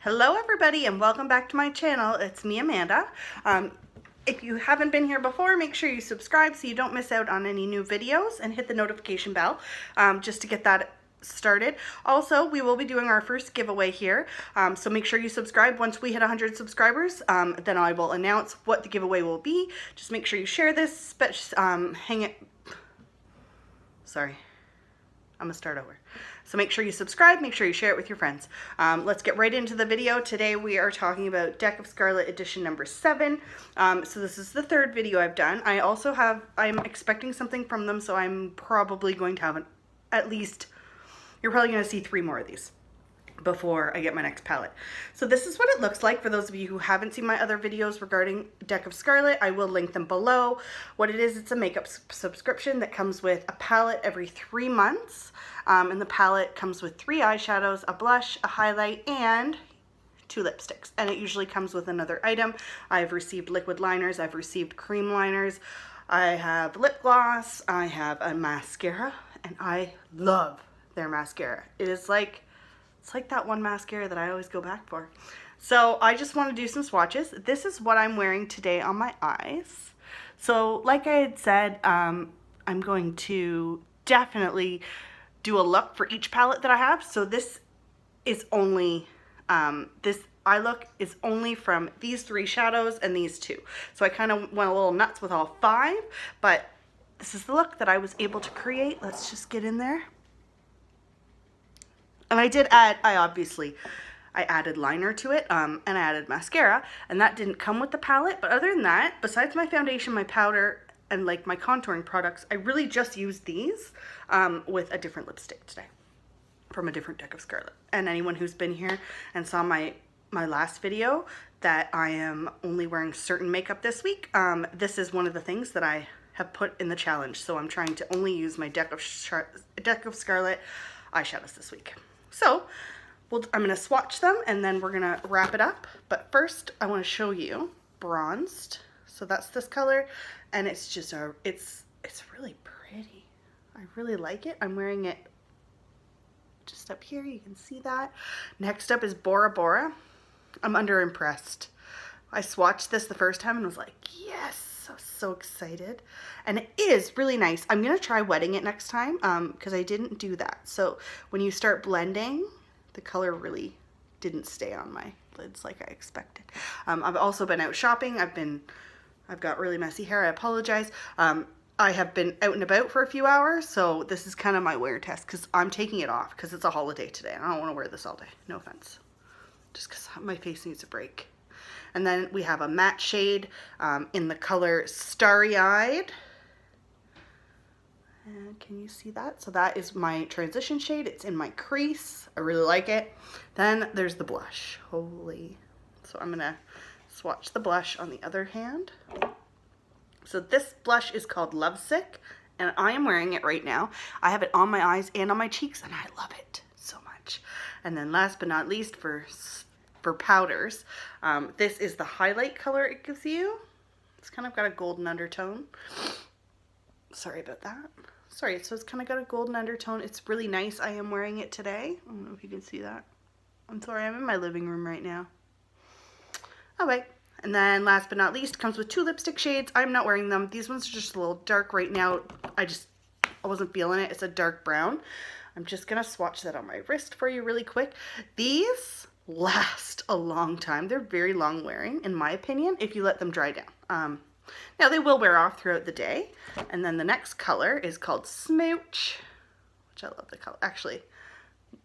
Hello everybody and welcome back to my channel. It's me, Amanda. If you haven't been here before, make sure you subscribe so you don't miss out on any new videos and hit the notification bell just to get that started. Also, we will be doing our first giveaway here, so make sure you subscribe. Once we hit 100 subscribers, then I will announce what the giveaway will be. Just make sure you share this, hang it, sorry. I'm gonna start over. So make sure you subscribe, make sure you share it with your friends. Let's get right into the video. Today we are talking about Deck of Scarlet edition number 7. So this is the third video I've done. I'm expecting something from them, so I'm probably going to have at least, you're probably gonna see 3 more of these before I get my next palette. So this is what it looks like for those of you who haven't seen my other videos regarding Deck of Scarlet. I will link them below. What it is, it's a makeup subscription that comes with a palette every 3 months. And the palette comes with 3 eyeshadows, a blush, a highlight, and 2 lipsticks. And it usually comes with another item. I've received liquid liners, I've received cream liners, I have lip gloss, I have a mascara, and I love their mascara. It's like that one mascara that I always go back for. So I just want to do some swatches. This is what I'm wearing today on my eyes. So like I had said, I'm going to definitely do a look for each palette that I have. So this is only, this eye look is only from these 3 shadows and these 2. So I kind of went a little nuts with all 5, but this is the look that I was able to create. Let's just get in there. And I did add, I added liner to it, and I added mascara, and that didn't come with the palette. But other than that, besides my foundation, my powder, and like my contouring products, I really just used these with a different lipstick today from a different Deck of Scarlet. And anyone who's been here and saw my last video that I am only wearing certain makeup this week, this is one of the things that I have put in the challenge. So I'm trying to only use my Deck of Scarlet eyeshadows this week. So I'm going to swatch them and then we're going to wrap it up. But first I want to show you bronzed. So that's this color, and it's just it's really pretty. I really like it. I'm wearing it just up here. You can see that. Next up is Bora Bora. I'm underimpressed. I swatched this the first time and was like, yes, I was so excited. And it is really nice. I'm going to try wetting it next time because I didn't do that. So when you start blending, the color really didn't stay on my lids like I expected. I've also been out shopping. I've got really messy hair. I apologize. I have been out and about for a few hours, so this is kind of my wear test because I'm taking it off because it's a holiday today and I don't want to wear this all day. No offense. Just because my face needs a break. And then we have a matte shade in the color Starry Eyed. And can you see that? So that is my transition shade. It's in my crease. I really like it. Then there's the blush. Holy. So I'm going to swatch the blush on the other hand. So this blush is called Lovesick, and I am wearing it right now. I have it on my eyes and on my cheeks, and I love it so much. And then last but not least, for powders, this is the highlight color it gives you. It's kind of got a golden undertone. Sorry about that. Sorry, so it's kind of got a golden undertone. It's really nice. I am wearing it today. I don't know if you can see that. I'm sorry, I'm in my living room right now. Oh wait. And then last but not least, comes with 2 lipstick shades. I'm not wearing them. These ones are just a little dark right now. I wasn't feeling it. It's a dark brown. I'm just going to swatch that on my wrist for you really quick. These last a long time. They're very long wearing, in my opinion, if you let them dry down. Now they will wear off throughout the day. And then the next color is called Smooch, which I love the color. Actually,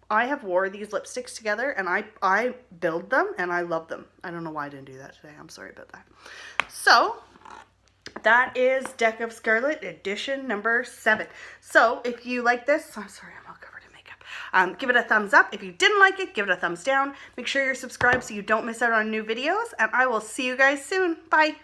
I have wore these lipsticks together and I build them and I love them. I don't know why I didn't do that today. I'm sorry about that. So that is Deck of Scarlet edition number 7. So if you like this, I'm sorry, I'm all covered in makeup. Give it a thumbs up. If you didn't like it, give it a thumbs down. Make sure you're subscribed so you don't miss out on new videos, and I will see you guys soon. Bye.